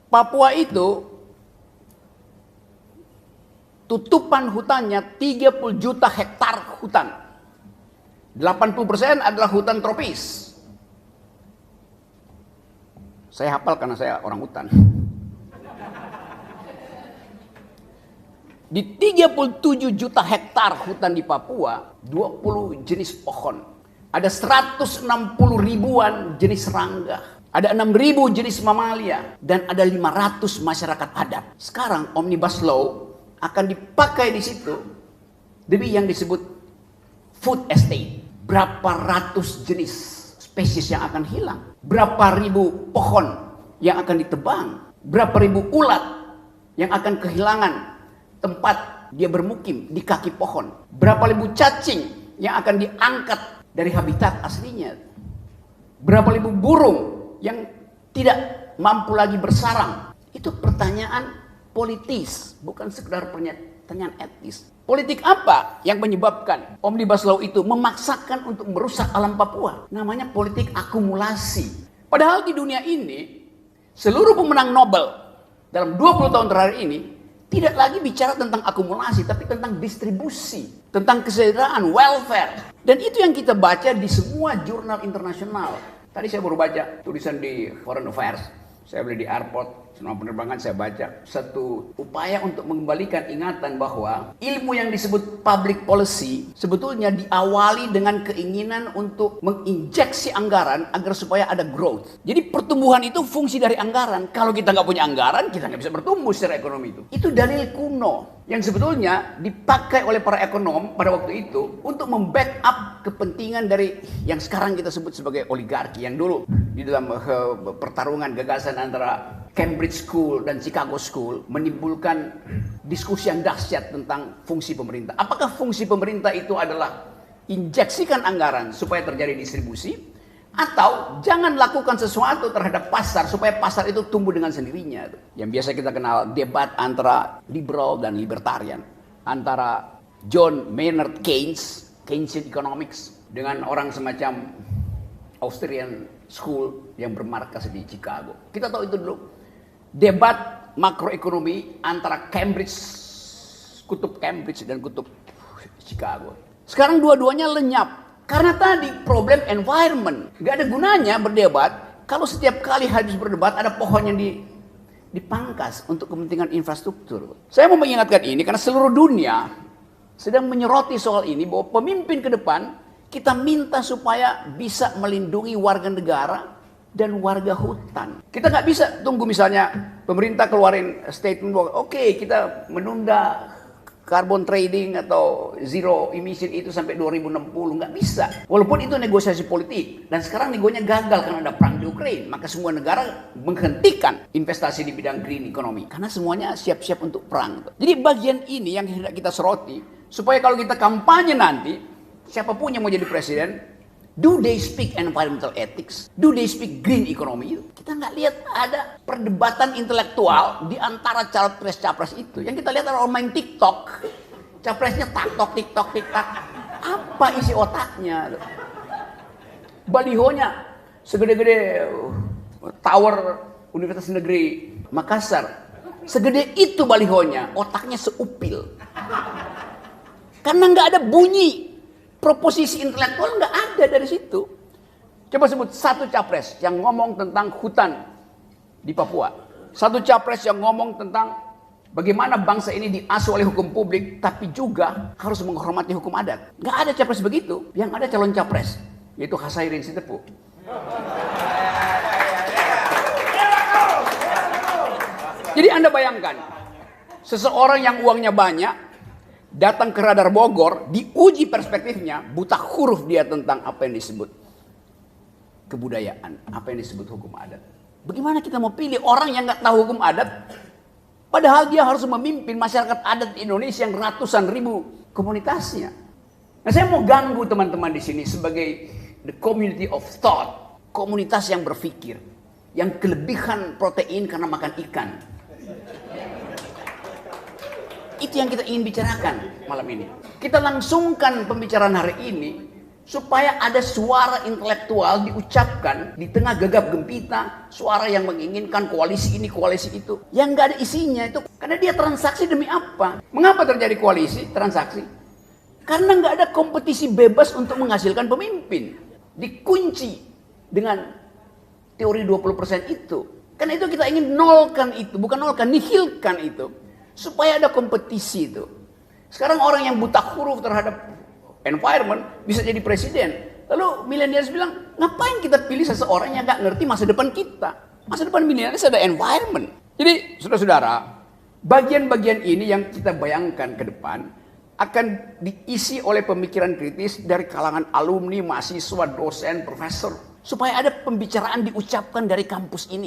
Papua itu tutupan hutannya 30 juta hektar hutan. 80% adalah hutan tropis. Saya hafal karena saya orang hutan. Di 37 juta hektar hutan di Papua, 20 jenis pohon. Ada 160 ribuan jenis serangga. Ada 6.000 jenis mamalia. Dan ada 500 masyarakat adat. Sekarang Omnibus Law akan dipakai di situ demi yang disebut food estate. Berapa ratus jenis spesies yang akan hilang. Berapa ribu pohon yang akan ditebang. Berapa ribu ulat yang akan kehilangan tempat dia bermukim di kaki pohon. Berapa ribu cacing yang akan diangkat dari habitat aslinya. Berapa ribu burung yang tidak mampu lagi bersarang. Itu pertanyaan politis, bukan sekedar pertanyaan etis. Politik apa yang menyebabkan Omnibus Law itu memaksakan untuk merusak alam Papua? Namanya politik akumulasi. Padahal di dunia ini, seluruh pemenang Nobel dalam 20 tahun terakhir ini tidak lagi bicara tentang akumulasi, tapi tentang distribusi, tentang kesejahteraan, welfare. Dan itu yang kita baca di semua jurnal internasional. Tadi saya baru baca tulisan di Foreign Affairs. Saya beli di airport, selama penerbangan saya baca satu upaya untuk mengembalikan ingatan bahwa ilmu yang disebut public policy sebetulnya diawali dengan keinginan untuk menginjeksi anggaran agar supaya ada growth. Jadi pertumbuhan itu fungsi dari anggaran. Kalau kita nggak punya anggaran, kita nggak bisa bertumbuh secara ekonomi itu. Itu dalil kuno yang sebetulnya dipakai oleh para ekonom pada waktu itu untuk membackup kepentingan dari yang sekarang kita sebut sebagai oligarki, yang dulu di dalam pertarungan gagasan antara Cambridge School dan Chicago School menimbulkan diskusi yang dahsyat tentang fungsi pemerintah. Apakah fungsi pemerintah itu adalah injeksikan anggaran supaya terjadi distribusi, atau jangan lakukan sesuatu terhadap pasar supaya pasar itu tumbuh dengan sendirinya? Yang biasa kita kenal debat antara liberal dan libertarian, antara John Maynard Keynes, Keynesian Economics, dengan orang semacam Austrian School yang bermarkas di Chicago. Kita tahu itu dulu. Debat makroekonomi antara kutub Cambridge dan kutub Chicago. Sekarang dua-duanya lenyap. Karena tadi problem environment. Gak ada gunanya berdebat kalau setiap kali habis berdebat ada pohon yang dipangkas untuk kepentingan infrastruktur. Saya mau mengingatkan ini karena seluruh dunia sedang menyoroti soal ini, bahwa pemimpin ke depan kita minta supaya bisa melindungi warga negara dan warga hutan. Kita nggak bisa tunggu misalnya pemerintah keluarin statement bahwa oke, kita menunda carbon trading atau zero emission itu sampai 2060. Nggak bisa. Walaupun itu negosiasi politik. Dan sekarang negonya gagal karena ada perang di Ukraina. Maka semua negara menghentikan investasi di bidang green economy. Karena semuanya siap-siap untuk perang. Jadi bagian ini yang hendak kita soroti. Supaya kalau kita kampanye nanti, siapapun yang mau jadi presiden, do they speak environmental ethics? Do they speak green economy? Kita nggak lihat ada perdebatan intelektual di antara capres-capres itu. Yang kita lihat adalah orang main TikTok. Capresnya taktok, TikTok, TikTok. Apa isi otaknya? Balihonya segede-gede tower Universitas Negeri Makassar. Segede itu balihonya, otaknya seupil. Karena nggak ada bunyi. Proposisi intelektual nggak ada dari situ. Coba sebut satu capres yang ngomong tentang hutan di Papua. Satu capres yang ngomong tentang bagaimana bangsa ini diasuh oleh hukum publik, tapi juga harus menghormati hukum adat. Nggak ada capres begitu. Yang ada calon capres, yaitu Hasaireen Sitepu. Jadi Anda bayangkan, seseorang yang uangnya banyak, datang ke Radar Bogor, diuji perspektifnya, buta huruf dia tentang apa yang disebut kebudayaan, apa yang disebut hukum adat. Bagaimana kita mau pilih orang yang nggak tahu hukum adat, padahal dia harus memimpin masyarakat adat di Indonesia yang ratusan ribu komunitasnya. Nah, saya mau ganggu teman-teman di sini sebagai the community of thought, komunitas yang berpikir, yang kelebihan protein karena makan ikan. Itu yang kita ingin bicarakan malam ini. Kita langsungkan pembicaraan hari ini Supaya ada suara intelektual diucapkan di tengah gegap gempita, suara yang menginginkan koalisi ini, koalisi itu. Yang nggak ada isinya itu, karena dia transaksi demi apa? Mengapa terjadi koalisi, transaksi? Karena nggak ada kompetisi bebas untuk menghasilkan pemimpin. Dikunci dengan teori 20% itu. Karena itu kita ingin nolkan itu, bukan nolkan, nihilkan itu. Supaya ada kompetisi itu. Sekarang orang yang buta huruf terhadap environment bisa jadi presiden. Lalu millennials bilang, ngapain kita pilih seseorang yang nggak ngerti masa depan kita? Masa depan millennials ada environment. Jadi saudara-saudara, bagian-bagian ini yang kita bayangkan ke depan akan diisi oleh pemikiran kritis dari kalangan alumni, mahasiswa, dosen, profesor. Supaya ada pembicaraan diucapkan dari kampus ini.